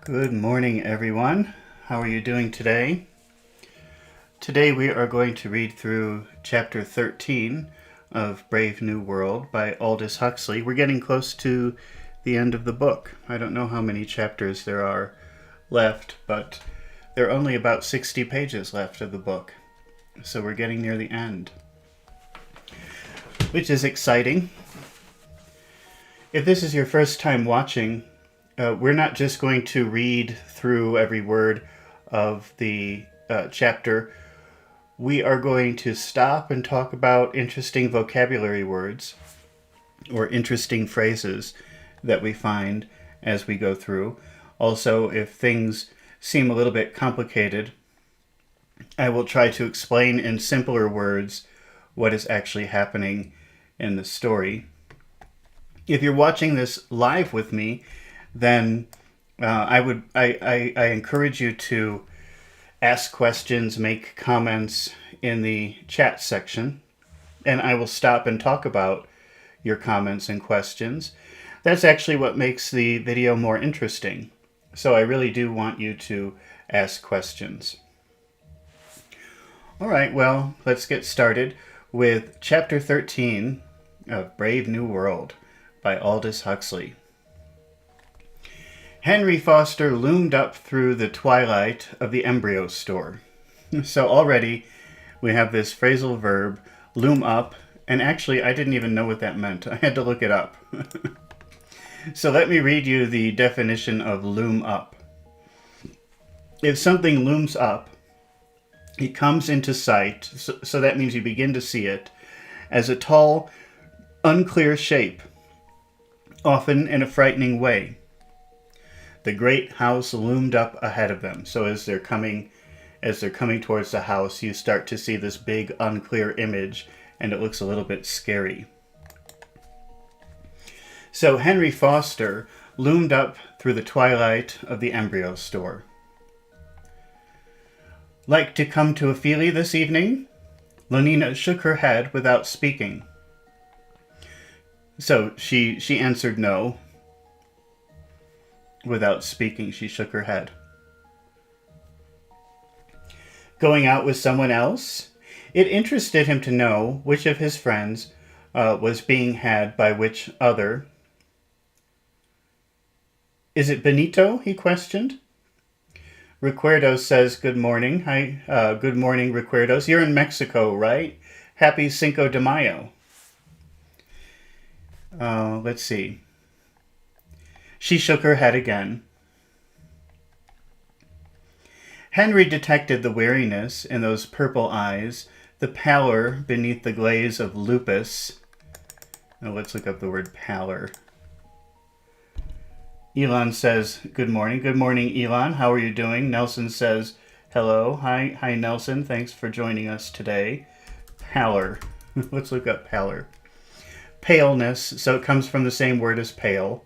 Good morning, everyone. How are you doing today? Today we are going to read through chapter 13 of Brave New World by Aldous Huxley. We're getting close to the end of the book. I don't know how many chapters there are left, but there are only about 60 pages left of the book. So we're getting near the end, which is exciting. If this is your first time watching, we're not just going to read through every word of the chapter. We are going to stop and talk about interesting vocabulary words or interesting phrases that we find as we go through. Also, if things seem a little bit complicated, I will try to explain in simpler words what is actually happening in the story. If you're watching this live with me, then I encourage you to ask questions, make comments in the chat section, and I will stop and talk about your comments and questions. That's actually what makes the video more interesting. So I really do want you to ask questions. All right, well, let's get started with Chapter 13 of Brave New World by Aldous Huxley. Henry Foster loomed up through the twilight of the embryo store. So already we have this phrasal verb, loom up, and actually I didn't even know what that meant. I had to look it up. So let me read you the definition of loom up. If something looms up, it comes into sight, so that means you begin to see it, as a tall, unclear shape, often in a frightening way. The great house loomed up ahead of them. So as they're coming towards the house, you start to see this big, unclear image, and it looks a little bit scary. So Henry Foster loomed up through the twilight of the embryo store. Like to come to a feelie this evening? Lenina shook her head without speaking. So she answered no. Without speaking, she shook her head. Going out with someone else? It interested him to know which of his friends was being had by which other. Is it Benito? He questioned. Recuerdos says good morning. Hi, good morning, Recuerdos. You're in Mexico, right? Happy Cinco de Mayo. Let's see. She shook her head again. Henry detected the weariness in those purple eyes, the pallor beneath the glaze of lupus. Now let's look up the word pallor. Elon says, good morning. Good morning, Elon. How are you doing? Nelson says, hello. Hi, Nelson. Thanks for joining us today. Pallor. Let's look up pallor. Paleness. So it comes from the same word as pale.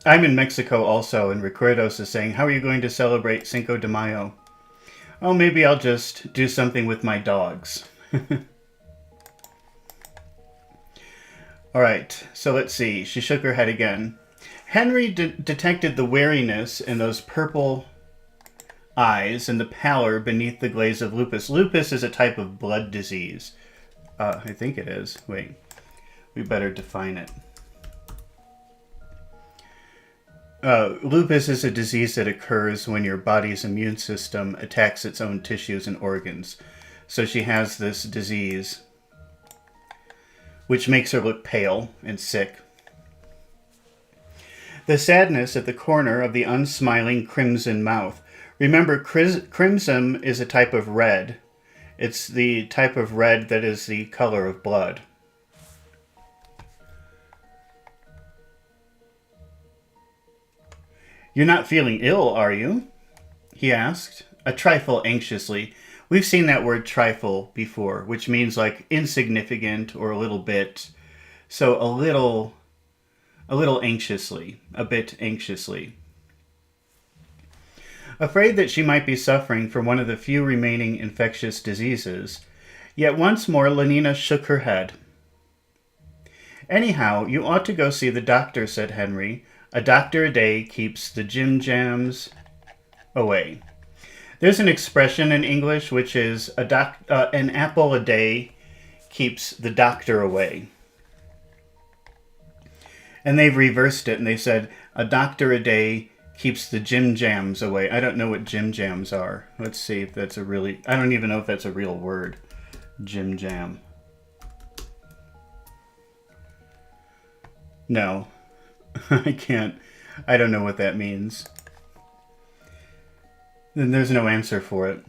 I'm in Mexico also, and Recuerdos is saying, how are you going to celebrate Cinco de Mayo? Oh, maybe I'll just do something with my dogs. All right, so let's see. She shook her head again. Henry detected the wariness in those purple eyes and the pallor beneath the glaze of lupus. Lupus is a type of blood disease. I think it is. Wait, we better define it. Lupus is a disease that occurs when your body's immune system attacks its own tissues and organs. So she has this disease, which makes her look pale and sick. The sadness at the corner of the unsmiling crimson mouth. Remember, crimson is a type of red. It's the type of red that is the color of blood. You're not feeling ill, are you? He asked, a trifle anxiously. We've seen that word trifle before, which means like insignificant or a little bit. So a little anxiously, a bit anxiously. Afraid that she might be suffering from one of the few remaining infectious diseases, yet once more Lenina shook her head. Anyhow, you ought to go see the doctor, said Henry. A doctor a day keeps the jim jams away. There's an expression in English which is an apple a day keeps the doctor away. And they've reversed it and they said a doctor a day keeps the jim jams away. I don't know what jim jams are. Let's see if that's I don't even know if that's a real word. Jim jam. No, I can't. I don't know what that means. Then there's no answer for it.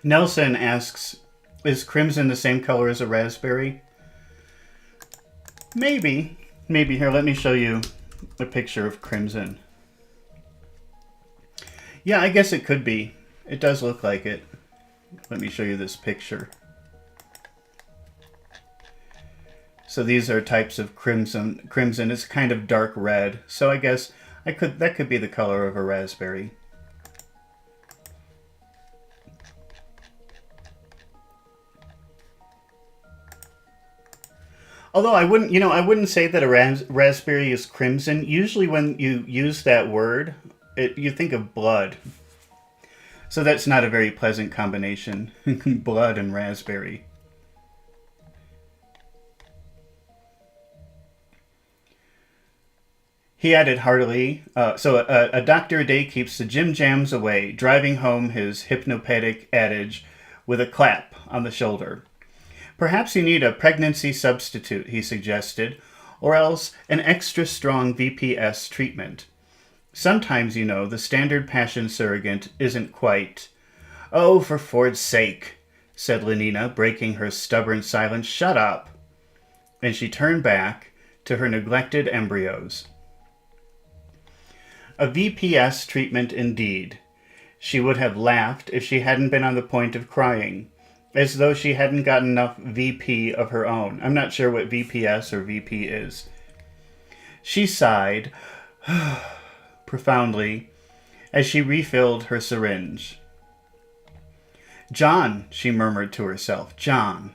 Nelson asks, is crimson the same color as a raspberry? Maybe. Maybe. Here, let me show you a picture of crimson. Yeah, I guess it could be. It does look like it. Let me show you this picture. So these are types of crimson. Crimson is kind of dark red. So I guess that could be the color of a raspberry. Although I wouldn't say that a raspberry is crimson. Usually when you use that word, you think of blood. So that's not a very pleasant combination. Blood and raspberry. He added heartily, a doctor a day keeps the jim jams away, driving home his hypnopedic adage with a clap on the shoulder. Perhaps you need a pregnancy substitute, he suggested, or else an extra strong VPS treatment. Sometimes, the standard passion surrogate isn't quite... Oh, for Ford's sake, said Lenina, breaking her stubborn silence. Shut up. And she turned back to her neglected embryos. A VPS treatment indeed. She would have laughed if she hadn't been on the point of crying, as though she hadn't got enough VP of her own. I'm not sure what VPS or VP is. She sighed profoundly as she refilled her syringe. John, she murmured to herself. John.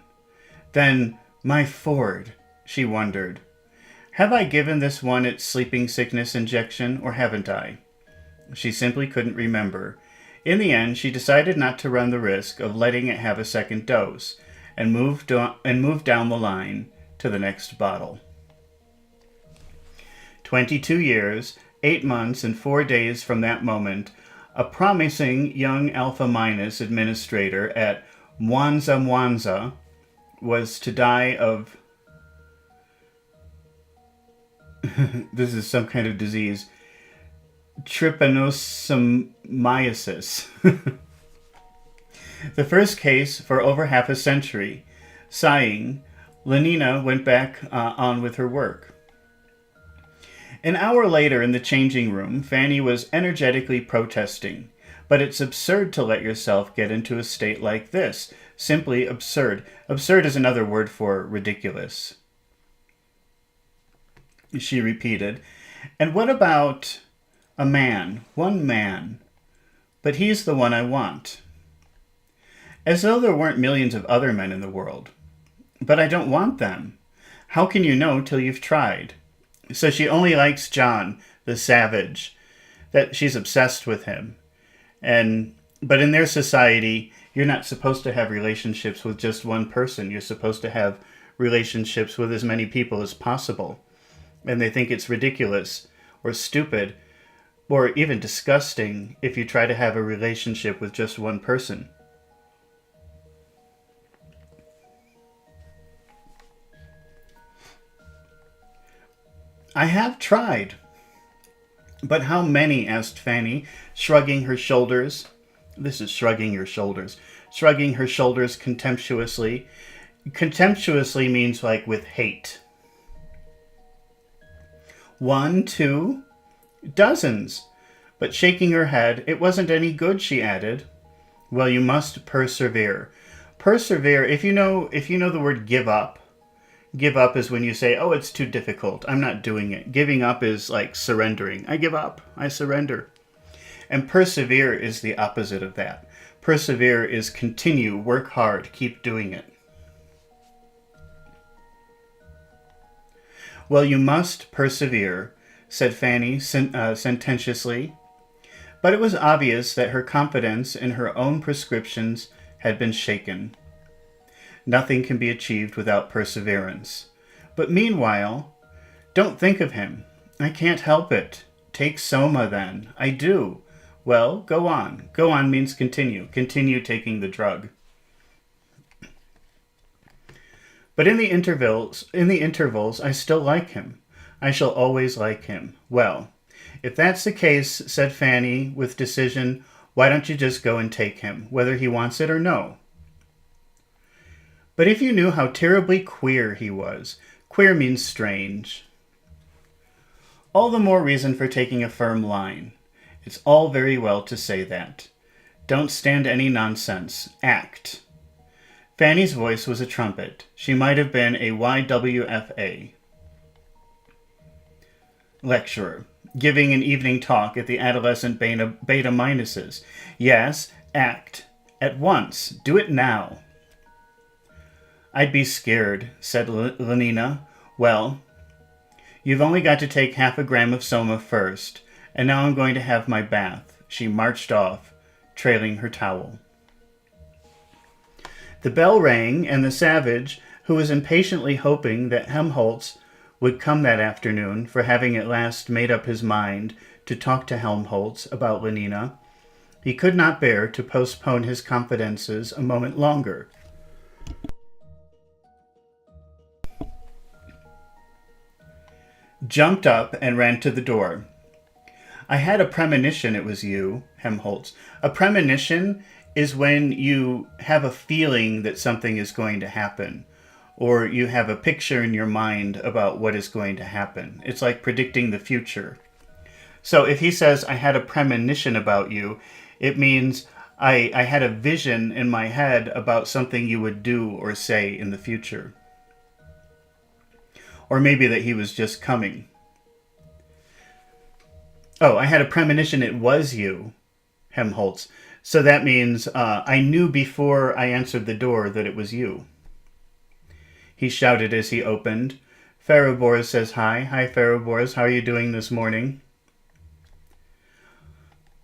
Then, my Ford, she wondered. Have I given this one its sleeping sickness injection, or haven't I? She simply couldn't remember. In the end, she decided not to run the risk of letting it have a second dose, and moved down the line to the next bottle. 22 years, 8 months, and 4 days from that moment, a promising young Alpha Minus administrator at Mwanza was to die of... this is some kind of disease. Trypanosomiasis. The first case for over half a century. Sighing, Lenina went back on with her work. An hour later in the changing room, Fanny was energetically protesting. But it's absurd to let yourself get into a state like this. Simply absurd. Absurd is another word for ridiculous. She repeated. And what about a man? One man. But he's the one I want. As though there weren't millions of other men in the world. But I don't want them. How can you know till you've tried? So she only likes John, the savage. That she's obsessed with him. But in their society, you're not supposed to have relationships with just one person. You're supposed to have relationships with as many people as possible. And they think it's ridiculous or stupid or even disgusting if you try to have a relationship with just one person. I have tried. But how many? Asked Fanny, shrugging her shoulders. This is shrugging your shoulders. Shrugging her shoulders contemptuously. Contemptuously means like with hate. 1, 2, dozens. But shaking her head, it wasn't any good, she added. Well, you must persevere. Persevere, if you know the word give up is when you say, oh, it's too difficult, I'm not doing it. Giving up is like surrendering. I give up, I surrender. And persevere is the opposite of that. Persevere is continue, work hard, keep doing it. Well, you must persevere, said Fanny sententiously. But it was obvious that her confidence in her own prescriptions had been shaken. Nothing can be achieved without perseverance. But meanwhile, don't think of him. I can't help it. Take Soma then. I do. Well, go on. Go on means continue. Continue taking the drug. But in the intervals, I still like him. I shall always like him. Well, if that's the case, said Fanny with decision, why don't you just go and take him, whether he wants it or no? But if you knew how terribly queer he was. Queer means strange. All the more reason for taking a firm line. It's all very well to say that. Don't stand any nonsense. Act. Fanny's voice was a trumpet. She might have been a YWFA. Lecturer, giving an evening talk at the adolescent beta minuses. Yes, act. At once. Do it now. I'd be scared, said Lenina. Well, you've only got to take half a gram of Soma first, and now I'm going to have my bath. She marched off, trailing her towel. The bell rang, and the savage, who was impatiently hoping that Helmholtz would come that afternoon for having at last made up his mind to talk to Helmholtz about Lenina, he could not bear to postpone his confidences a moment longer. Jumped up and ran to the door. I had a premonition it was you, Helmholtz. A premonition is when you have a feeling that something is going to happen, or you have a picture in your mind about what is going to happen. It's like predicting the future. So if he says, I had a premonition about you, it means I had a vision in my head about something you would do or say in the future. Or maybe that he was just coming. Oh, I had a premonition it was you, Helmholtz. So that means I knew before I answered the door that it was you. He shouted as he opened. Fariborz says hi. Hi, Fariborz. How are you doing this morning?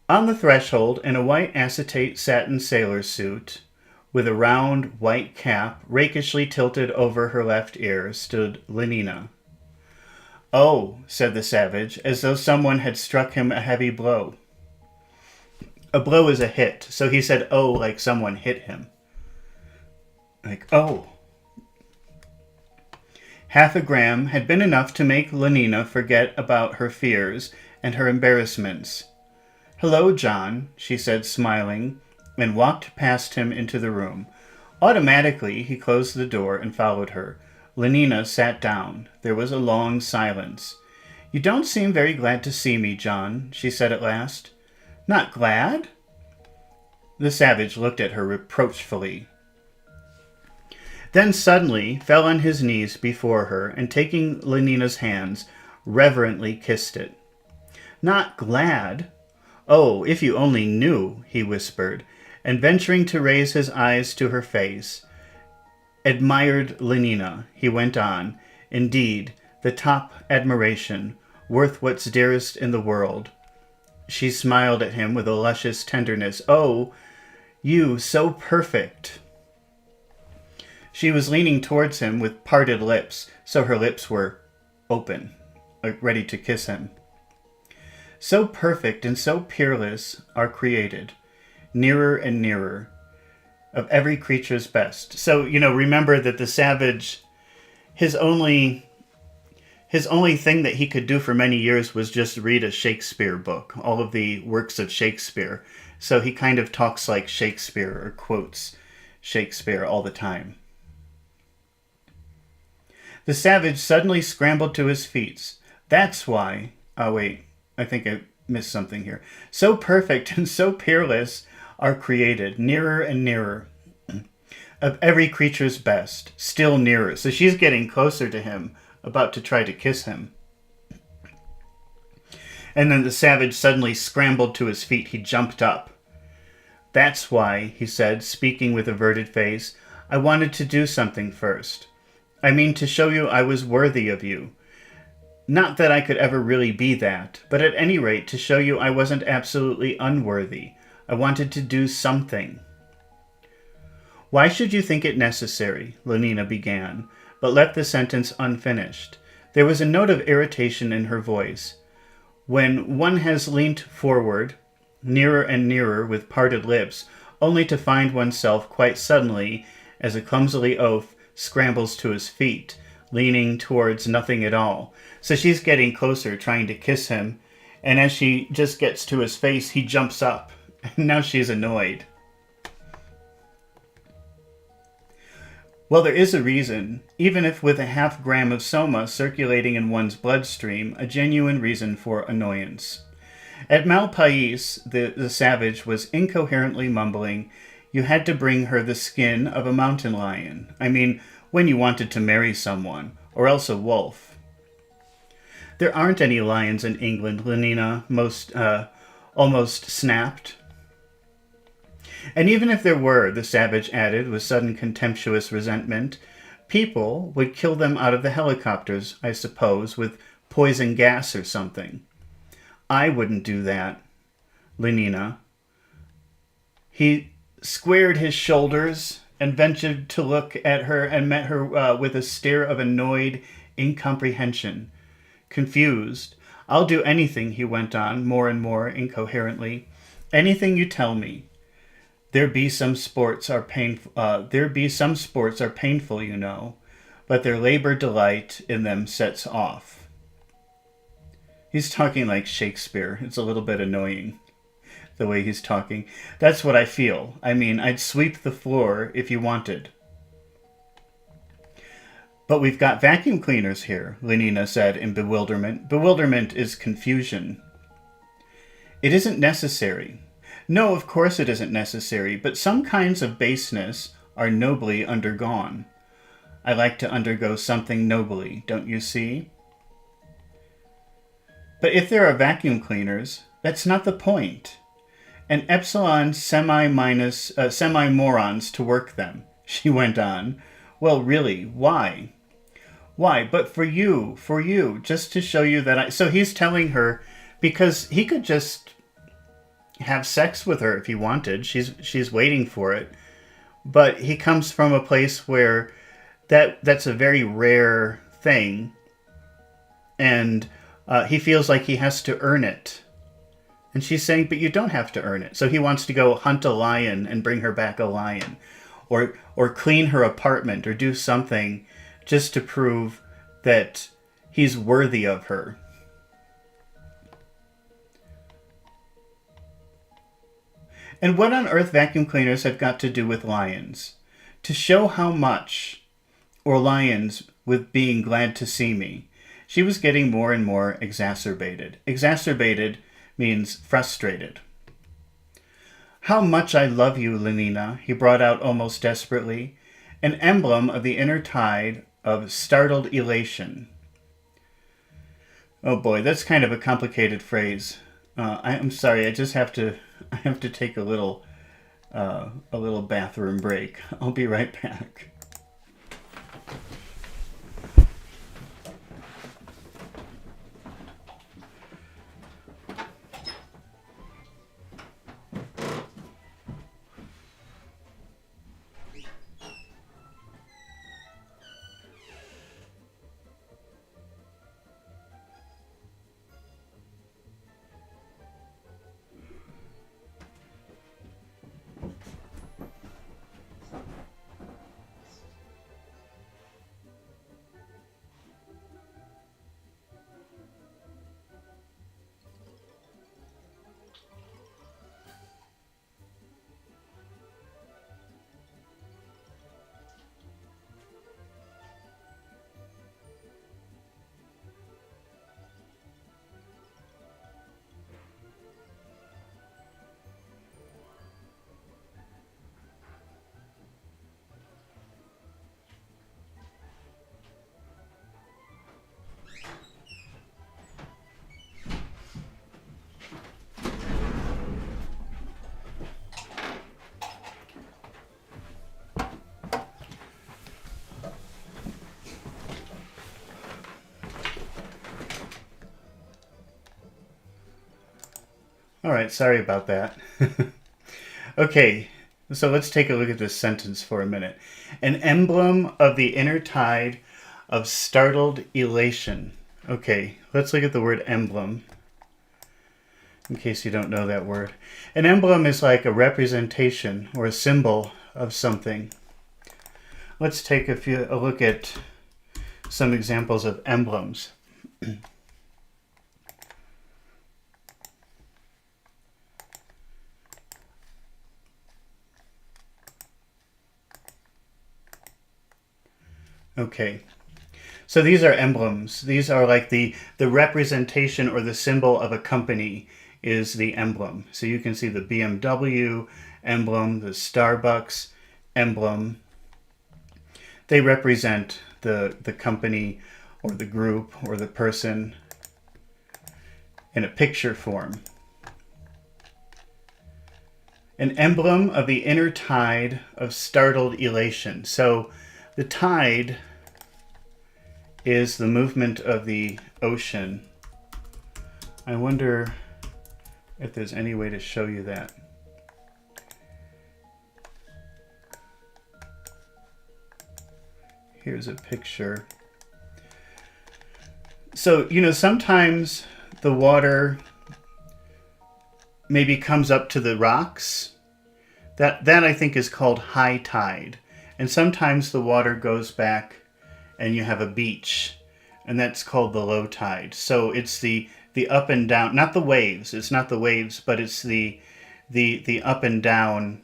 On the threshold, in a white acetate satin sailor suit, with a round white cap rakishly tilted over her left ear, stood Lenina. Oh, said the savage, as though someone had struck him a heavy blow. A blow is a hit, so he said, oh, like someone hit him. Like, oh. Half a gram had been enough to make Lenina forget about her fears and her embarrassments. Hello, John, she said, smiling, and walked past him into the room. Automatically, he closed the door and followed her. Lenina sat down. There was a long silence. You don't seem very glad to see me, John, she said at last. Not glad? The savage looked at her reproachfully. Then suddenly fell on his knees before her, and taking Lenina's hands, reverently kissed it. Not glad? Oh, if you only knew, he whispered, and venturing to raise his eyes to her face, admired Lenina, he went on, indeed, the top admiration, worth what's dearest in the world. She smiled at him with a luscious tenderness. Oh, you, so perfect. She was leaning towards him with parted lips, so her lips were open, ready to kiss him. So perfect and so peerless are created, nearer and nearer, of every creature's best. So, remember that the savage, his only thing that he could do for many years was just read a Shakespeare book, all of the works of Shakespeare. So he kind of talks like Shakespeare or quotes Shakespeare all the time. The savage suddenly scrambled to his feet. That's why... Oh, wait. I think I missed something here. So perfect and so peerless are created, nearer and nearer, of every creature's best, still nearer. So she's getting closer to him, about to try to kiss him. And then the savage suddenly scrambled to his feet. He jumped up. That's why, he said, speaking with averted face, I wanted to do something first. I mean, to show you I was worthy of you. Not that I could ever really be that, but at any rate to show you I wasn't absolutely unworthy. I wanted to do something. Why should you think it necessary? Lenina began, but left the sentence unfinished. There was a note of irritation in her voice. When one has leant forward, nearer and nearer with parted lips, only to find oneself quite suddenly, as a clumsily oaf scrambles to his feet, leaning towards nothing at all. So she's getting closer, trying to kiss him, and as she just gets to his face, he jumps up. And now she's annoyed. Well, there is a reason, even if with a half-gram of soma circulating in one's bloodstream, a genuine reason for annoyance. At Malpais, the savage was incoherently mumbling, you had to bring her the skin of a mountain lion. I mean, when you wanted to marry someone, or else a wolf. There aren't any lions in England, Lenina almost snapped. And even if there were, the savage added with sudden contemptuous resentment, people would kill them out of the helicopters, I suppose, with poison gas or something. I wouldn't do that, Lenina. He squared his shoulders and ventured to look at her and met her with a stare of annoyed incomprehension. Confused. I'll do anything, he went on, more and more incoherently. Anything you tell me. There be some sports are painful, you know, but their labor delight in them sets off. He's talking like Shakespeare. It's a little bit annoying, the way he's talking. That's what I feel. I mean, I'd sweep the floor if you wanted. But we've got vacuum cleaners here, Lenina said in bewilderment. Bewilderment is confusion. It isn't necessary. No, of course it isn't necessary, but some kinds of baseness are nobly undergone. I like to undergo something nobly, don't you see? But if there are vacuum cleaners, that's not the point. And epsilon semi-morons to work them, she went on. Well, really, why? Why? But for you, just to show you that So he's telling her, because he could just have sex with her if he wanted. She's waiting for it. But he comes from a place where that's a very rare thing. And he feels like he has to earn it. And she's saying, but you don't have to earn it. So he wants to go hunt a lion and bring her back a lion. Or clean her apartment or do something just to prove that he's worthy of her. And what on earth vacuum cleaners have got to do with lions? To show how much, or lions with being glad to see me. She was getting more and more exacerbated. Exacerbated means frustrated. How much I love you, Lenina, he brought out almost desperately, an emblem of the inner tide of startled elation. Oh boy, that's kind of a complicated phrase. I'm sorry, I have to take a little bathroom break. I'll be right back. All right, sorry about that. Okay, so let's take a look at this sentence for a minute. An emblem of the inner tide of startled elation. Okay, let's look at the word emblem, in case you don't know that word. An emblem is like a representation or a symbol of something. Let's take a look at some examples of emblems. Okay, so these are emblems. These are like the representation or the symbol of a company is the emblem. So you can see the BMW emblem, the Starbucks emblem. They represent the company or the group or the person in a picture form. An emblem of the inner tide of startled elation. So the tide is the movement of the ocean. I wonder if there's any way to show you that. Here's a picture. So, sometimes the water maybe comes up to the rocks. That I think is called high tide. And sometimes the water goes back and you have a beach, and that's called the low tide. So it's the up and down, not the waves. It's not the waves, but it's the up and down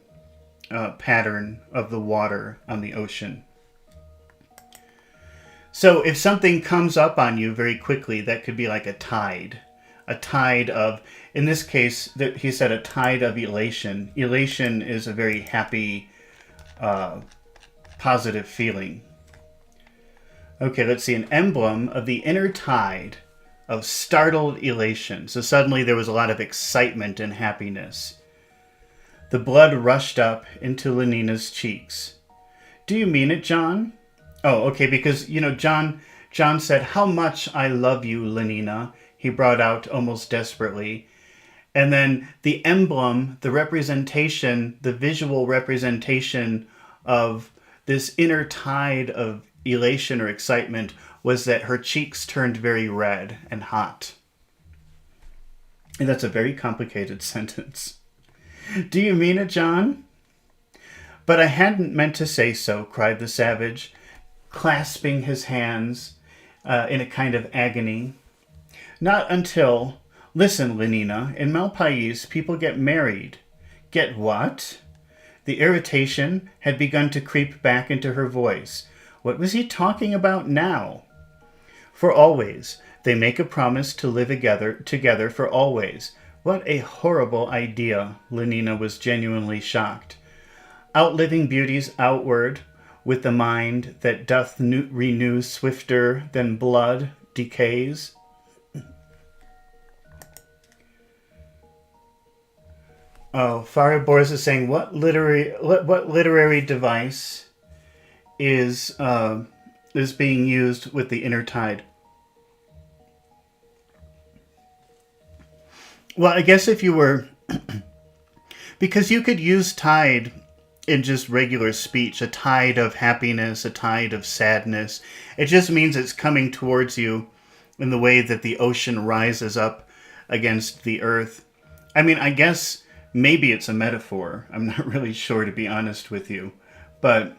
pattern of the water on the ocean. So if something comes up on you very quickly, that could be like a tide of, in this case, he said a tide of elation. Elation is a very happy, positive feeling. Okay, let's see. An emblem of the inner tide of startled elation. So suddenly there was a lot of excitement and happiness. The blood rushed up into Lenina's cheeks. Do you mean it, John? Oh, okay, because, John said, how much I love you, Lenina, he brought out almost desperately. And then the emblem, the representation, the visual representation of this inner tide of elation or excitement was that her cheeks turned very red and hot. And that's a very complicated sentence. Do you mean it, John? But I hadn't meant to say so, cried the savage, clasping his hands in a kind of agony. Not until... Listen, Lenina, in Malpais, people get married. Get what? The irritation had begun to creep back into her voice. What was he talking about now? For always. They make a promise to live together for always. What a horrible idea. Lenina was genuinely shocked. Outliving beauties outward, with the mind that doth renew swifter than blood decays. Oh, Farabors is saying, what literary device is being used with the inner tide? Well, I guess if you were... because you could use tide in just regular speech, a tide of happiness, a tide of sadness. It just means it's coming towards you in the way that the ocean rises up against the earth. I mean, I guess maybe it's a metaphor. I'm not really sure, to be honest with you. But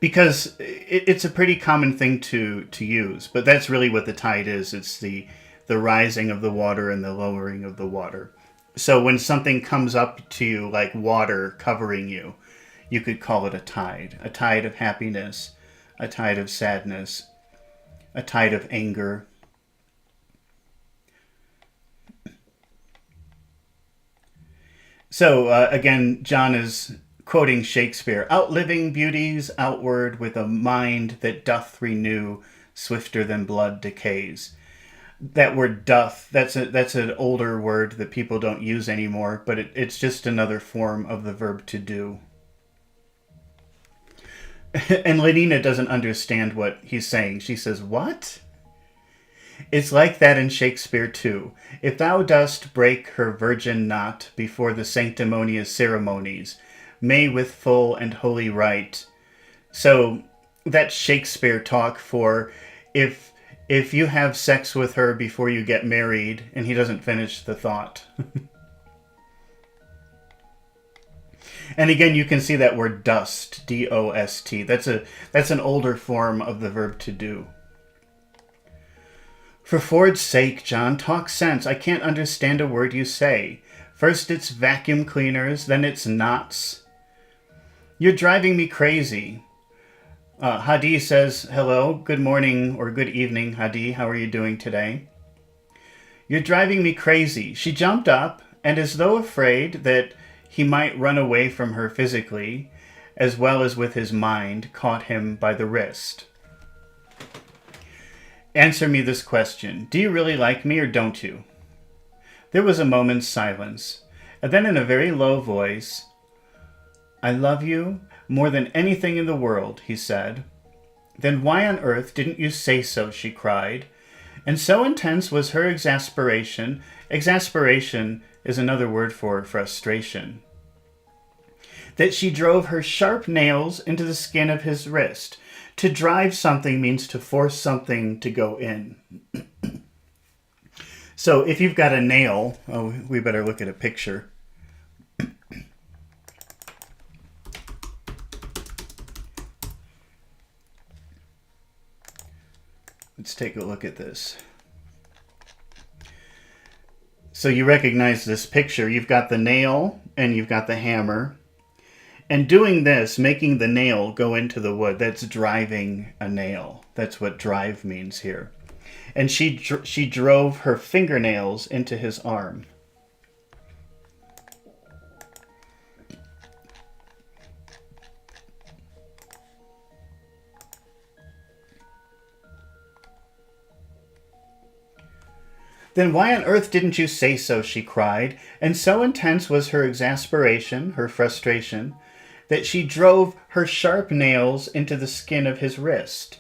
because it's a pretty common thing to use. But that's really what the tide is. It's the rising of the water and the lowering of the water. So when something comes up to you like water covering you, you could call it a tide of happiness, a tide of sadness, a tide of anger. So again, John is quoting Shakespeare, outliving beauties outward with a mind that doth renew swifter than blood decays. That word doth, that's an older word that people don't use anymore, but it's just another form of the verb to do. And Lenina doesn't understand what he's saying. She says, what? It's like that in Shakespeare too. If thou dost break her virgin knot before the sanctimonious ceremonies, may with full and holy rite. So that's Shakespeare talk for if you have sex with her before you get married, and he doesn't finish the thought. And again, you can see that word dust, D-O-S-T. That's an older form of the verb to do. For Ford's sake, John, talk sense. I can't understand a word you say. First it's vacuum cleaners, then it's knots. You're driving me crazy. Hadi says, hello, good morning or good evening, Hadi. How are you doing today? You're driving me crazy. She jumped up, and as though afraid that he might run away from her physically, as well as with his mind, caught him by the wrist. Answer me this question. Do you really like me or don't you? There was a moment's silence, and then in a very low voice, I love you more than anything in the world, he said. Then why on earth didn't you say so, she cried. And so intense was her exasperation. Exasperation is another word for frustration. That she drove her sharp nails into the skin of his wrist. To drive something means to force something to go in. So if you've got a nail, we better look at a picture. Let's take a look at this. So you recognize this picture. You've got the nail and you've got the hammer. And doing this, making the nail go into the wood, that's driving a nail. That's what drive means here. And she drove her fingernails into his arm. Then why on earth didn't you say so, she cried, and so intense was her exasperation, her frustration, that she drove her sharp nails into the skin of his wrist,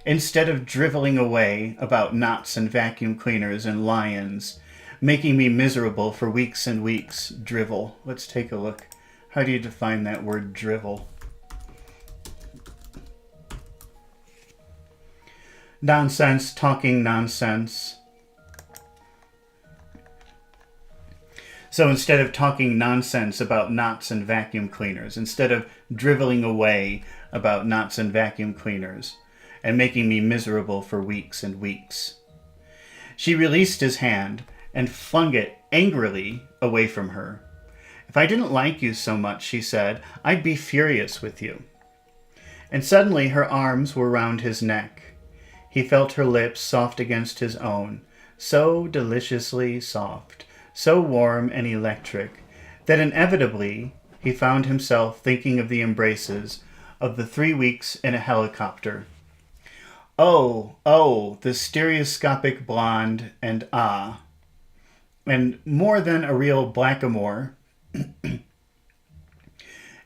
instead of driveling away about knots and vacuum cleaners and lions, making me miserable for weeks and weeks. Drivel. Let's take a look. How do you define that word, drivel? Nonsense, talking nonsense. So instead of talking nonsense about knots and vacuum cleaners, instead of driveling away about knots and vacuum cleaners, and making me miserable for weeks and weeks, she released his hand and flung it angrily away from her. If I didn't like you so much, she said, I'd be furious with you. And suddenly her arms were round his neck. He felt her lips soft against his own, so deliciously soft, so warm and electric, that inevitably he found himself thinking of the embraces of the 3 weeks in a helicopter. Oh, the stereoscopic blonde and and more than a real blackamoor,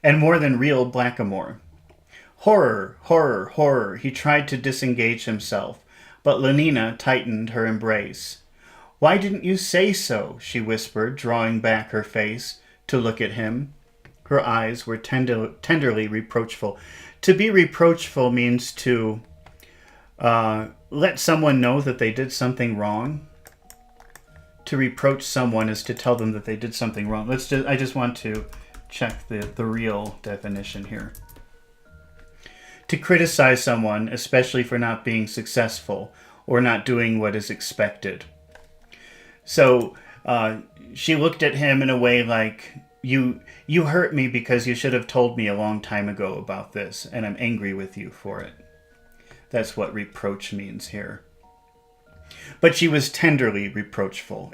and more than real blackamoor. Horror, horror, horror. He tried to disengage himself, but Lenina tightened her embrace. Why didn't you say so? She whispered, drawing back her face to look at him. Her eyes were tenderly reproachful. To be reproachful means to let someone know that they did something wrong. To reproach someone is to tell them that they did something wrong. I just want to check the real definition here. To criticize someone, especially for not being successful or not doing what is expected. So she looked at him in a way like, you hurt me because you should have told me a long time ago about this, and I'm angry with you for it. That's what reproach means here. But she was tenderly reproachful.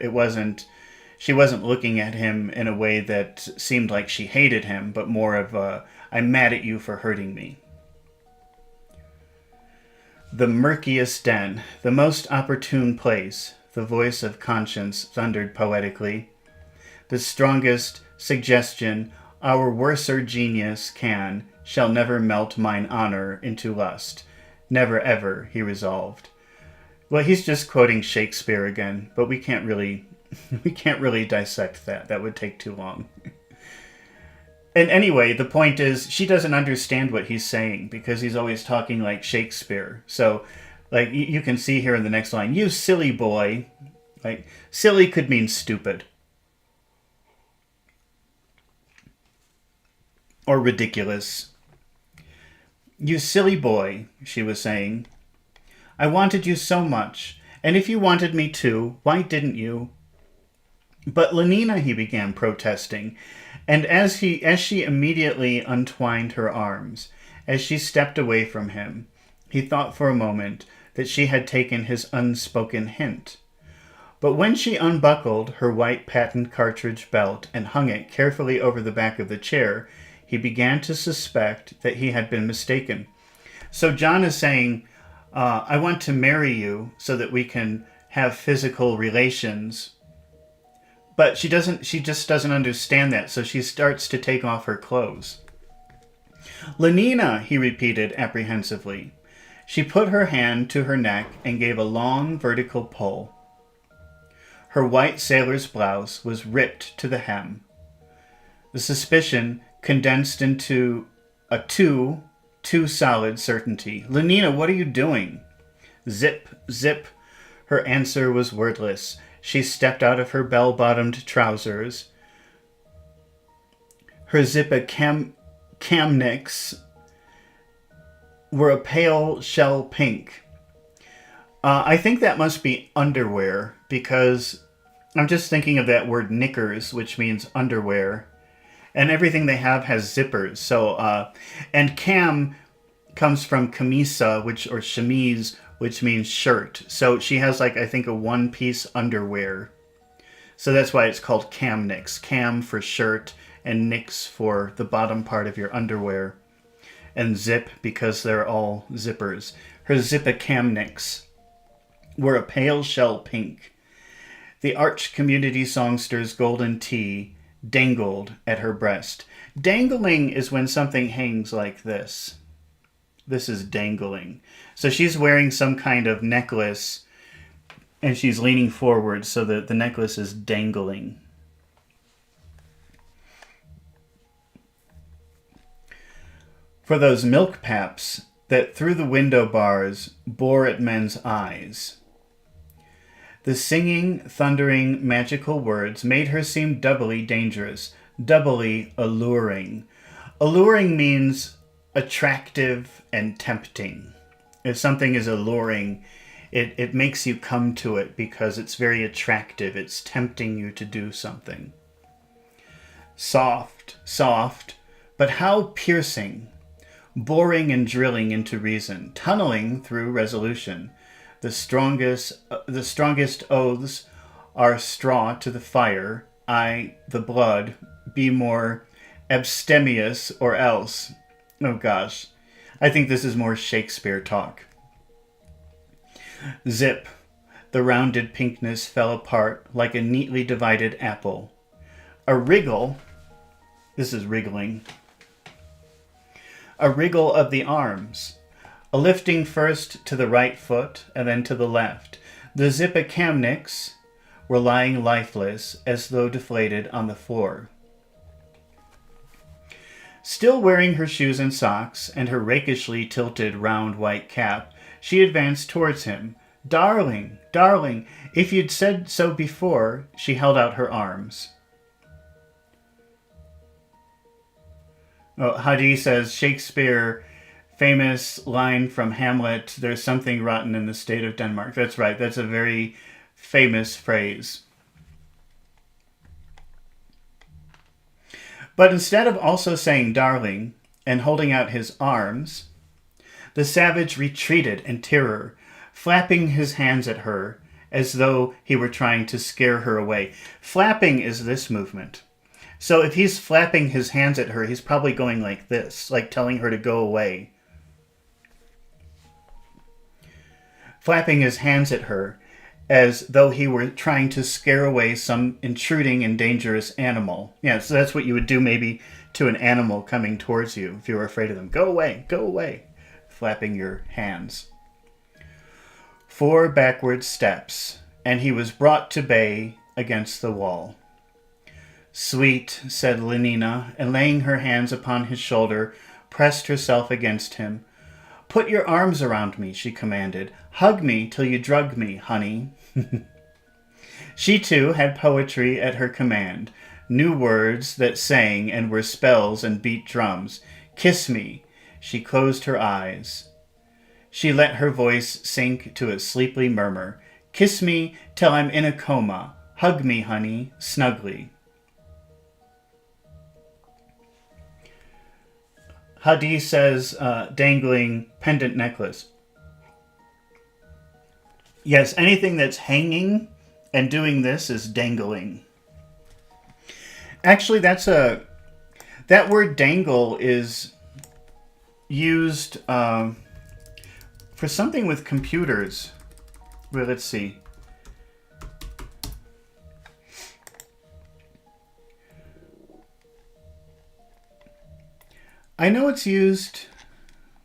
She wasn't looking at him in a way that seemed like she hated him, but more of a, I'm mad at you for hurting me. The murkiest den, the most opportune place, the voice of conscience thundered poetically. The strongest suggestion our worser genius shall never melt mine honor into lust. Never ever, he resolved. Well, he's just quoting Shakespeare again, but we can't really dissect that. That would take too long. And anyway, the point is, she doesn't understand what he's saying because he's always talking like Shakespeare. So, like, you can see here in the next line, you silly boy. Like, silly could mean stupid. Or ridiculous. You silly boy, she was saying. I wanted you so much. And if you wanted me too, why didn't you? But Lenina, he began protesting, and as she immediately untwined her arms, as she stepped away from him, he thought for a moment that she had taken his unspoken hint. But when she unbuckled her white patent cartridge belt and hung it carefully over the back of the chair, he began to suspect that he had been mistaken. So John is saying, I want to marry you so that we can have physical relations. But she just doesn't understand that, so she starts to take off her clothes. Lenina, he repeated apprehensively. She put her hand to her neck and gave a long vertical pull. Her white sailor's blouse was ripped to the hem. The suspicion condensed into a too solid certainty. Lenina, what are you doing? Zip, zip. Her answer was wordless. She stepped out of her bell-bottomed trousers. Her zippa camniks were a pale shell pink. I think that must be underwear, because I'm just thinking of that word knickers, which means underwear. And everything they have has zippers. So, and cam comes from camisa, or chemise, which means shirt. So she has, like, I think a one-piece underwear. So that's why it's called camniks. Cam for shirt and nix for the bottom part of your underwear. And zip because they're all zippers. Her zippa camniks were a pale shell pink. The Arch Community Songster's golden tea dangled at her breast. Dangling is when something hangs like this. This is dangling. So she's wearing some kind of necklace, and she's leaning forward so that the necklace is dangling. For those milk paps that through the window bars bore at men's eyes. The singing, thundering, magical words made her seem doubly dangerous, doubly alluring. Alluring means attractive and tempting. If something is alluring, it makes you come to it because it's very attractive. It's tempting you to do something. Soft, soft, but how piercing. Boring and drilling into reason, tunneling through resolution. The strongest oaths are straw to the fire. The blood, be more abstemious or else. Oh gosh, I think this is more Shakespeare talk. Zip, the rounded pinkness fell apart like a neatly divided apple. A wriggle, this is wriggling. A wriggle of the arms. A lifting first to the right foot and then to the left. The zippicamniks were lying lifeless as though deflated on the floor. Still wearing her shoes and socks and her rakishly tilted round white cap, she advanced towards him. Darling, darling, if you'd said so before, she held out her arms. Oh, Hadi says, Shakespeare, famous line from Hamlet, there's something rotten in the state of Denmark. That's right, that's a very famous phrase. But instead of also saying darling and holding out his arms, the savage retreated in terror, flapping his hands at her as though he were trying to scare her away. Flapping is this movement. So if he's flapping his hands at her, he's probably going like this, like telling her to go away. Flapping his hands at her as though he were trying to scare away some intruding and dangerous animal. Yeah, so that's what you would do maybe to an animal coming towards you if you were afraid of them. Go away, flapping your hands. 4 backward steps, and he was brought to bay against the wall. Sweet, said Lenina, and laying her hands upon his shoulder, pressed herself against him. Put your arms around me, she commanded. Hug me till you drug me, honey. She, too, had poetry at her command, new words that sang and were spells and beat drums. Kiss me. She closed her eyes. She let her voice sink to a sleepy murmur. Kiss me till I'm in a coma. Hug me, honey, snugly. Hadi says dangling pendant necklace. Yes, anything that's hanging and doing this is dangling. Actually, that word dangle is used for something with computers. Well, let's see. I know it's used.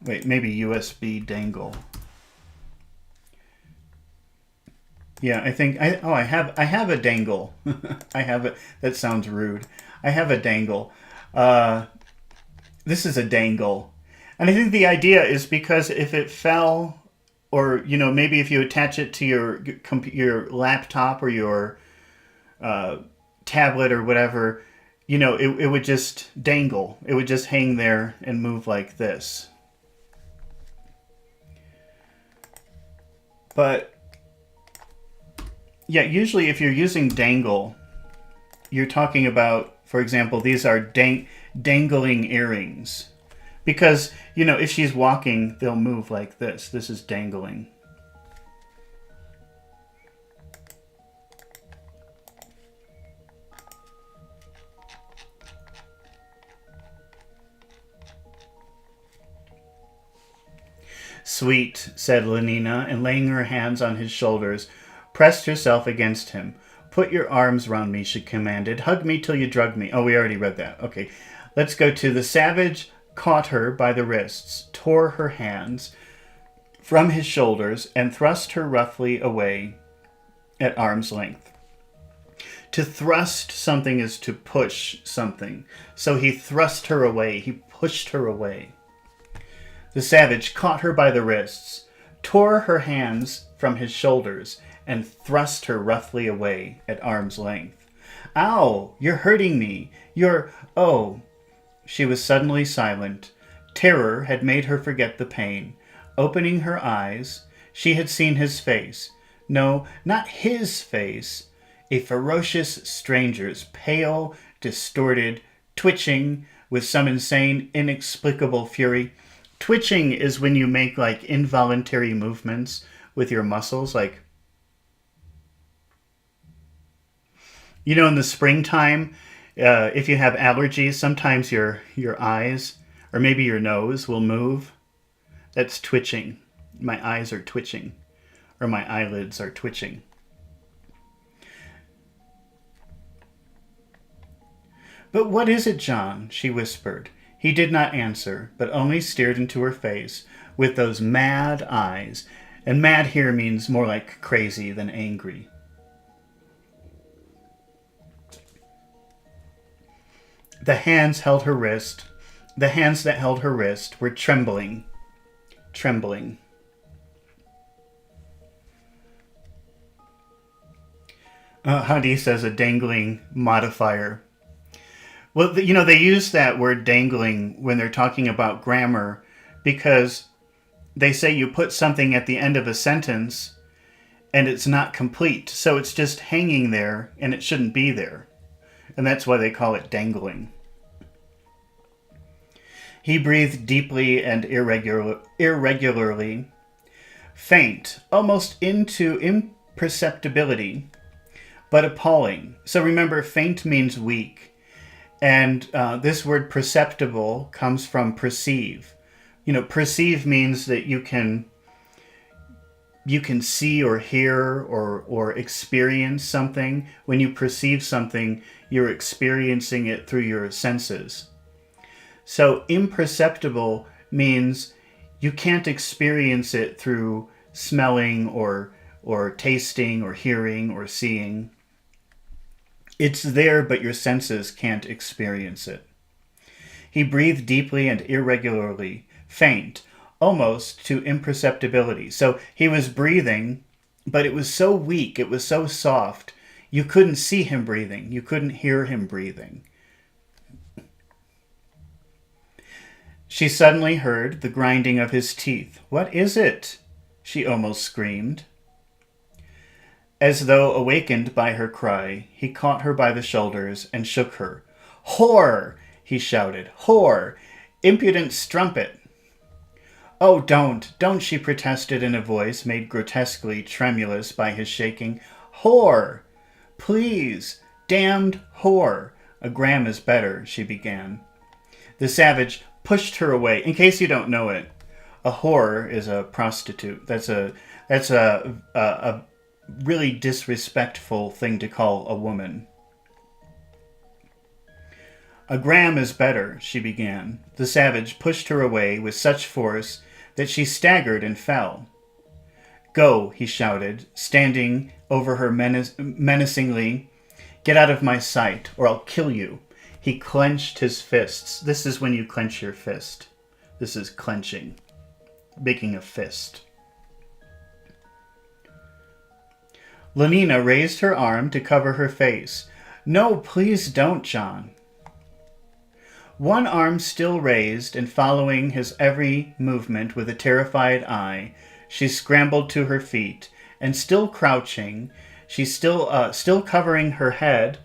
Wait, maybe USB dangle. Yeah, I think I have a dangle. I have it. That sounds rude. I have a dangle. This is a dangle, and I think the idea is because if it fell, or maybe if you attach it to your laptop or your tablet or whatever, it would just dangle. It would just hang there and move like this. But yeah, usually if you're using dangle, you're talking about, for example, these are dangling earrings. Because, if she's walking, they'll move like this. This is dangling. Sweet, said Lenina, and laying her hands on his shoulders, pressed herself against him. Put your arms round me, she commanded. Hug me till you drug me. Oh, we already read that. Okay. Let's go to the savage caught her by the wrists, tore her hands from his shoulders, and thrust her roughly away at arm's length. To thrust something is to push something. So he thrust her away. He pushed her away. The savage caught her by the wrists, tore her hands from his shoulders, and thrust her roughly away at arm's length. Ow! You're hurting me! Oh! She was suddenly silent. Terror had made her forget the pain. Opening her eyes, she had seen his face. No, not his face. A ferocious stranger's, pale, distorted, twitching with some insane, inexplicable fury. Twitching is when you make involuntary movements with your muscles, in the springtime, if you have allergies, sometimes your eyes or maybe your nose will move. That's twitching. My eyes are twitching, or my eyelids are twitching. But what is it, John? She whispered. He did not answer, but only stared into her face with those mad eyes. And mad here means more like crazy than angry. The hands that held her wrist were trembling. Hadi says a dangling modifier. Well, they use that word dangling when they're talking about grammar because they say you put something at the end of a sentence and it's not complete. So it's just hanging there and it shouldn't be there. And that's why they call it dangling. He breathed deeply and irregularly, faint, almost into imperceptibility, but appalling. So remember, faint means weak. And this word perceptible comes from perceive. Perceive means that you can see or hear or experience something. When you perceive something, you're experiencing it through your senses. So imperceptible means you can't experience it through smelling or tasting or hearing or seeing. It's there, but your senses can't experience it. He breathed deeply and irregularly, faint, almost to imperceptibility. So he was breathing, but it was so weak, it was so soft, you couldn't see him breathing, you couldn't hear him breathing. She suddenly heard the grinding of his teeth. "What is it?" she almost screamed. As though awakened by her cry, he caught her by the shoulders and shook her. "Whore!" he shouted. "Whore! Impudent strumpet!" "Oh, don't, she protested in a voice made grotesquely tremulous by his shaking. "Whore! Please! Damned whore! A gram is better," she began. The savage pushed her away. In case you don't know it, a whore is a prostitute. That's a really disrespectful thing to call a woman. "A gram is better," she began. The savage pushed her away with such force that she staggered and fell. "Go," he shouted, standing over her menacingly. "Get out of my sight, or I'll kill you." He clenched his fists. This is when you clench your fist. This is clenching, making a fist. Lenina raised her arm to cover her face. "No, please don't, John." One arm still raised and following his every movement with a terrified eye, she scrambled to her feet, and still crouching, she still covering her head,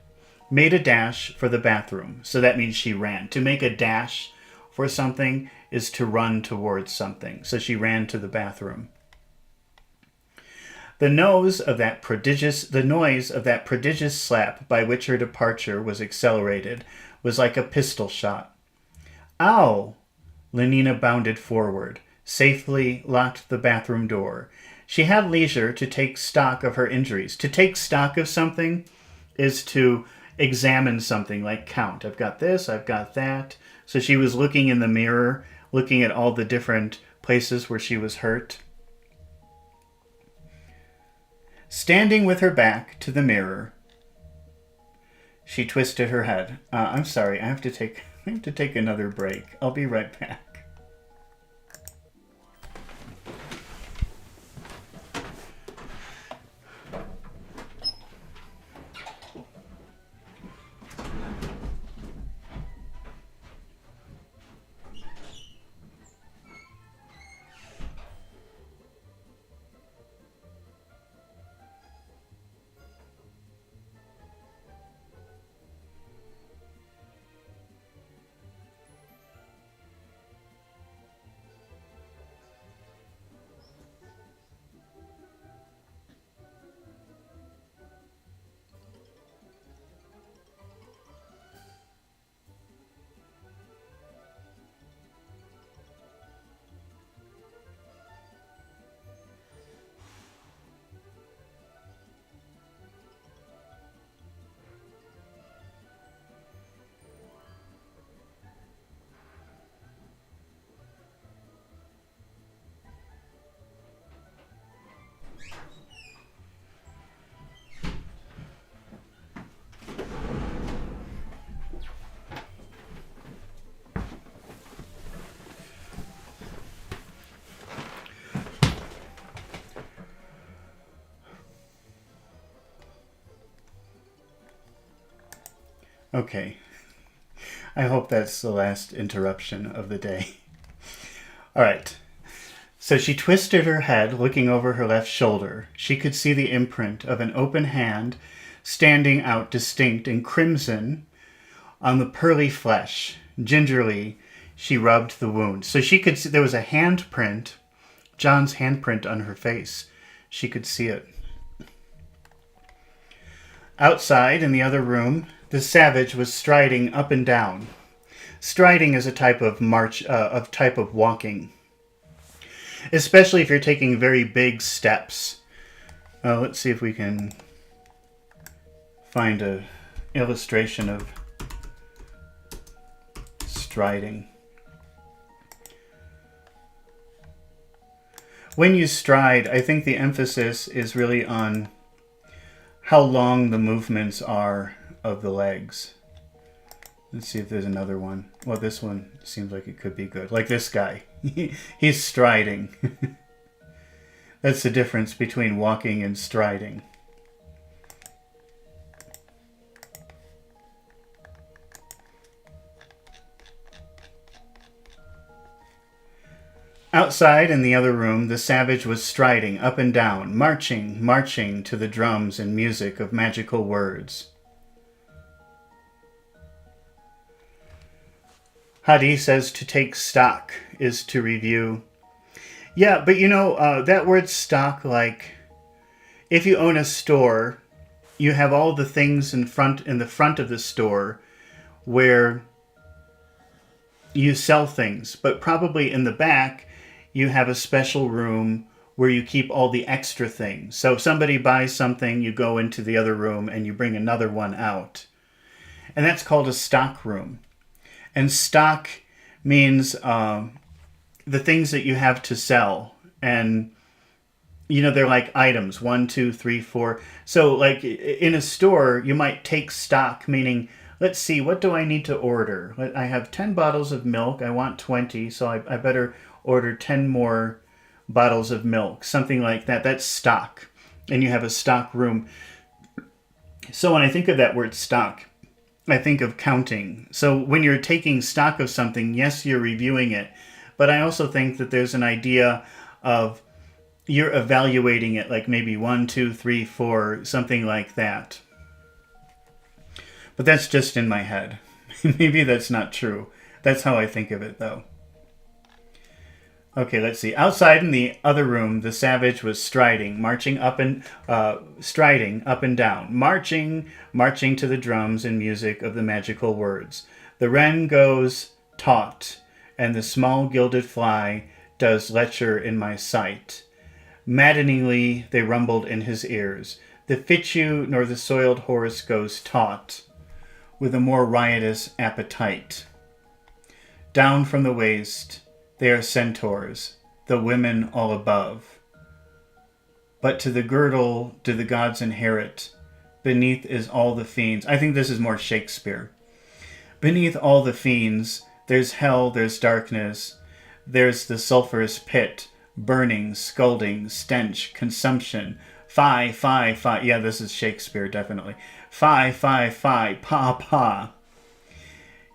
made a dash for the bathroom. So that means she ran. To make a dash for something is to run towards something. So she ran to the bathroom. The noise of that prodigious slap by which her departure was accelerated was like a pistol shot. "Ow!" Lenina bounded forward, safely locked the bathroom door. She had leisure to take stock of her injuries. To take stock of something is to examine something, like count. I've got this, I've got that. So she was looking in the mirror, looking at all the different places where she was hurt. Standing with her back to the mirror, she twisted her head. I'm sorry, I have to take another break. I'll be right back. Okay. I hope that's the last interruption of the day. All right. So she twisted her head, looking over her left shoulder. She could see the imprint of an open hand standing out distinct in crimson on the pearly flesh. Gingerly, she rubbed the wound. So she could see there was a handprint, John's handprint on her face. She could see it. Outside, in the other room, the savage was striding up and down. Striding is a type of walking, especially if you're taking very big steps. Let's see if we can find an illustration of striding. When you stride, I think the emphasis is really on how long the movements are of the legs. Let's see if there's another one. Well, this one seems like it could be good. Like this guy. He's striding. That's the difference between walking and striding. Outside in the other room, the savage was striding up and down, marching, marching to the drums and music of magical words. Hadi says to take stock is to review. Yeah, but that word stock, like, if you own a store, you have all the things in the front of the store where you sell things, but probably in the back, you have a special room where you keep all the extra things. So if somebody buys something, you go into the other room and you bring another one out. And that's called a stock room. And stock means the things that you have to sell. And, they're like items, 1, 2, 3, 4. So like in a store, you might take stock, meaning, let's see, what do I need to order? I have 10 bottles of milk. I want 20, so I better order 10 more bottles of milk. Something like that. That's stock. And you have a stock room. So when I think of that word stock, I think of counting. So when you're taking stock of something, yes, you're reviewing it. But I also think that there's an idea of you're evaluating it, like maybe 1, 2, 3, 4, something like that. But that's just in my head. Maybe that's not true. That's how I think of it, though. Okay, let's see. Outside in the other room, the savage was striding up and down, marching to the drums and music of the magical words. The wren goes taut, and the small gilded fly does lecher in my sight. Maddeningly they rumbled in his ears. The fichu nor the soiled horse goes taut, with a more riotous appetite. Down from the waist, they are centaurs, the women all above. But to the girdle do the gods inherit. Beneath is all the fiends. I think this is more Shakespeare. Beneath all the fiends, there's hell, there's darkness. There's the sulphurous pit, burning, scalding, stench, consumption. Fie, fie, fie. Yeah, this is Shakespeare, definitely. Fie, fie, fie, pa, pa.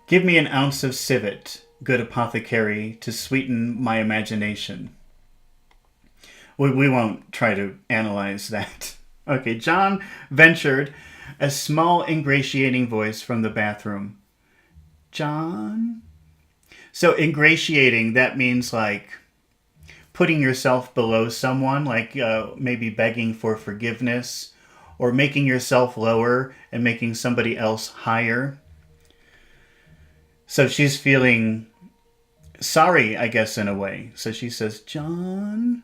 Give me an ounce of civet, good apothecary, to sweeten my imagination. We won't try to analyze that. Okay, John ventured a small ingratiating voice from the bathroom. John? So ingratiating, that means like putting yourself below someone, like maybe begging for forgiveness, or making yourself lower and making somebody else higher. So she's feeling sorry, I guess, in a way. So she says, John?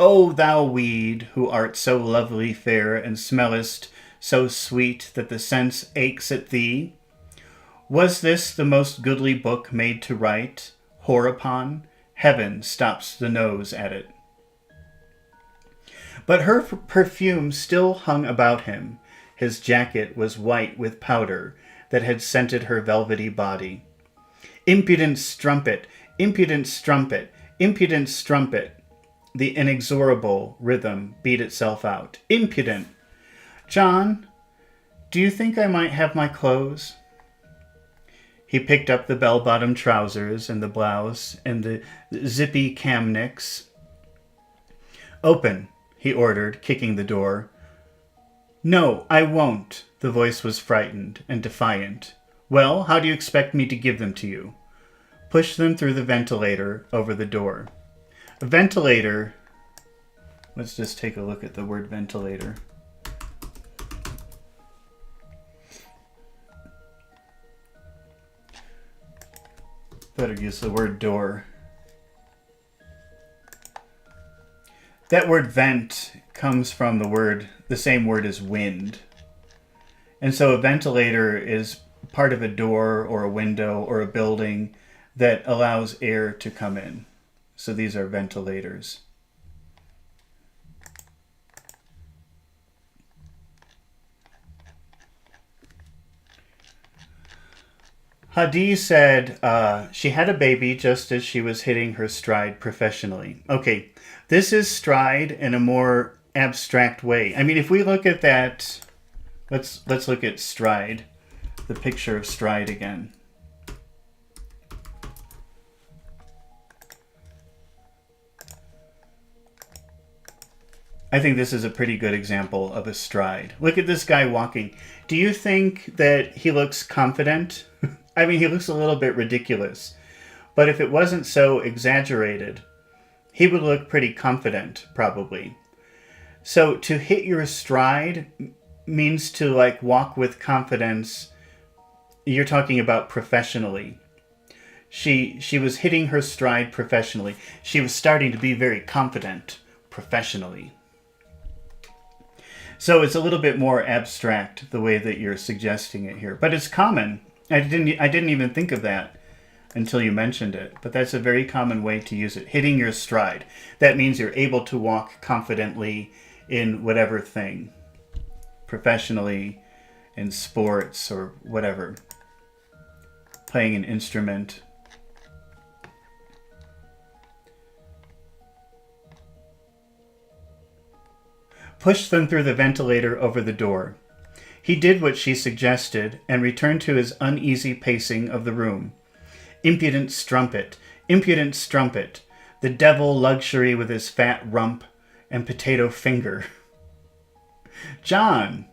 O thou weed, who art so lovely fair, and smellest so sweet that the sense aches at thee, was this the most goodly book made to write, whore upon? Heaven stops the nose at it. But her perfume still hung about him. His jacket was white with powder that had scented her velvety body. Impudent strumpet, impudent strumpet, impudent strumpet. The inexorable rhythm beat itself out. Impudent. John, do you think I might have my clothes? He picked up the bell-bottom trousers and the blouse and the zippy camnicks. Open, he ordered, kicking the door. No, I won't. The voice was frightened and defiant. Well, how do you expect me to give them to you? Push them through the ventilator over the door. A ventilator, let's just take a look at the word ventilator. Better use the word door. That word vent comes from the same word as wind. And so a ventilator is part of a door or a window or a building that allows air to come in. So these are ventilators. Hadi said she had a baby just as she was hitting her stride professionally. Okay, this is stride in a more abstract way. I mean, if we look at that, let's look at stride, the picture of stride again. I think this is a pretty good example of a stride. Look at this guy walking. Do you think that he looks confident? I mean, he looks a little bit ridiculous. But if it wasn't so exaggerated, he would look pretty confident, probably. So to hit your stride means to like walk with confidence. You're talking about professionally. She was hitting her stride professionally. She was starting to be very confident professionally. So it's a little bit more abstract the way that you're suggesting it here, but it's common. I didn't even think of that until you mentioned it, but that's a very common way to use it. Hitting your stride. That means you're able to walk confidently in whatever thing, professionally, in sports or whatever, playing an instrument. Pushed them through the ventilator over the door. He did what she suggested and returned to his uneasy pacing of the room. Impudent strumpet, the devil luxury with his fat rump and potato finger. John!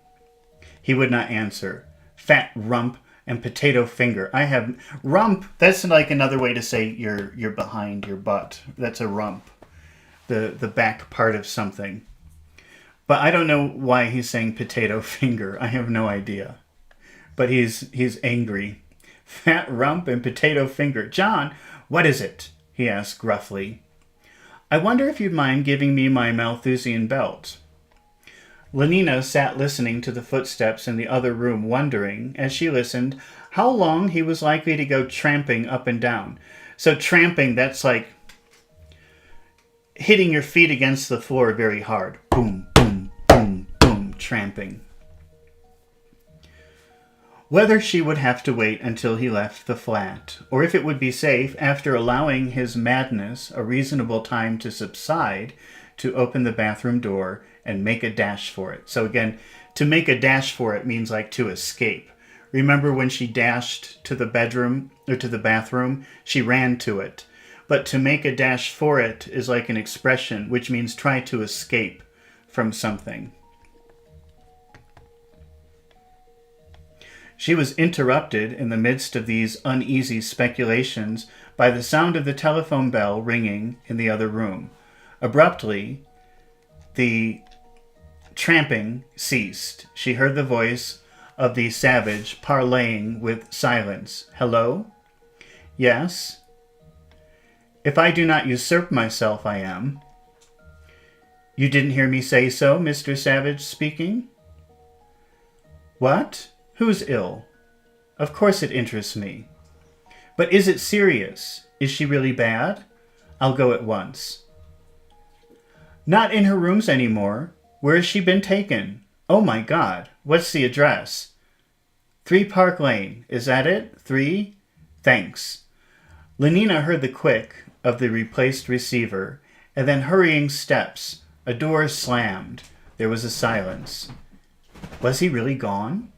He would not answer. Fat rump and potato finger. I have... Rump, that's like another way to say you're behind your butt. That's a rump. The back part of something. But I don't know why he's saying potato finger. I have no idea. But he's angry. Fat rump and potato finger. John, what is it? He asked gruffly. I wonder if you'd mind giving me my Malthusian belt. Lenina sat listening to the footsteps in the other room, wondering, as she listened, how long he was likely to go tramping up and down. So tramping, that's like hitting your feet against the floor very hard. Boom, boom, boom, boom, tramping. Whether she would have to wait until he left the flat, or if it would be safe, after allowing his madness a reasonable time to subside, to open the bathroom door and make a dash for it. So again, to make a dash for it means like to escape. Remember when she dashed to the bedroom or to the bathroom? She ran to it. But to make a dash for it is like an expression, which means try to escape from something. She was interrupted in the midst of these uneasy speculations by the sound of the telephone bell ringing in the other room. Abruptly, the tramping ceased. She heard the voice of the savage parleying with silence. Hello? Yes? If I do not usurp myself, I am. You didn't hear me say so, Mr. Savage speaking? What? Who's ill? Of course it interests me. But is it serious? Is she really bad? I'll go at once. Not in her rooms anymore. Where has she been taken? Oh my God. What's the address? 3 Park Lane. Is that it? 3? Thanks. Lenina heard the click of the replaced receiver, and then hurrying steps. A door slammed. There was a silence. Was he really gone?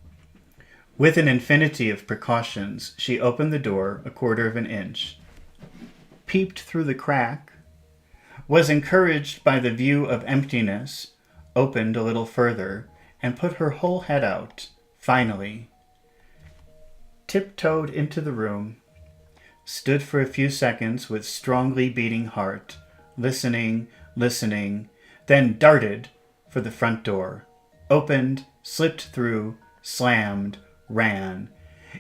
With an infinity of precautions, she opened the door 1/4 of an inch, peeped through the crack, was encouraged by the view of emptiness, opened a little further, and put her whole head out, finally. Tiptoed into the room, stood for a few seconds with strongly beating heart, listening, then darted for the front door, opened, slipped through, slammed, ran.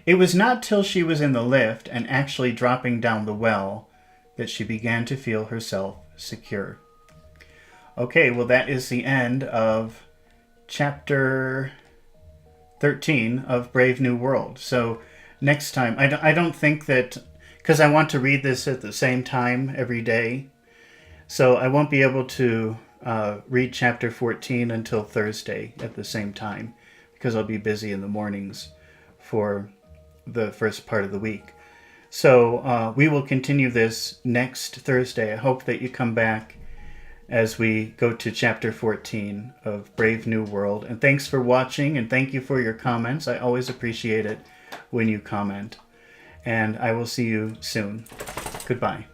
It was not till she was in the lift and actually dropping down the well that she began to feel herself secure. Okay, well that is the end of chapter 13 of Brave New World. So next time, I don't think that, because I want to read this at the same time every day, so I won't be able to read chapter 14 until Thursday at the same time, because I'll be busy in the mornings for the first part of the week. So we will continue this next Thursday. I hope that you come back as we go to chapter 14 of Brave New World. And thanks for watching, and thank you for your comments. I always appreciate it when you comment. And I will see you soon. Goodbye.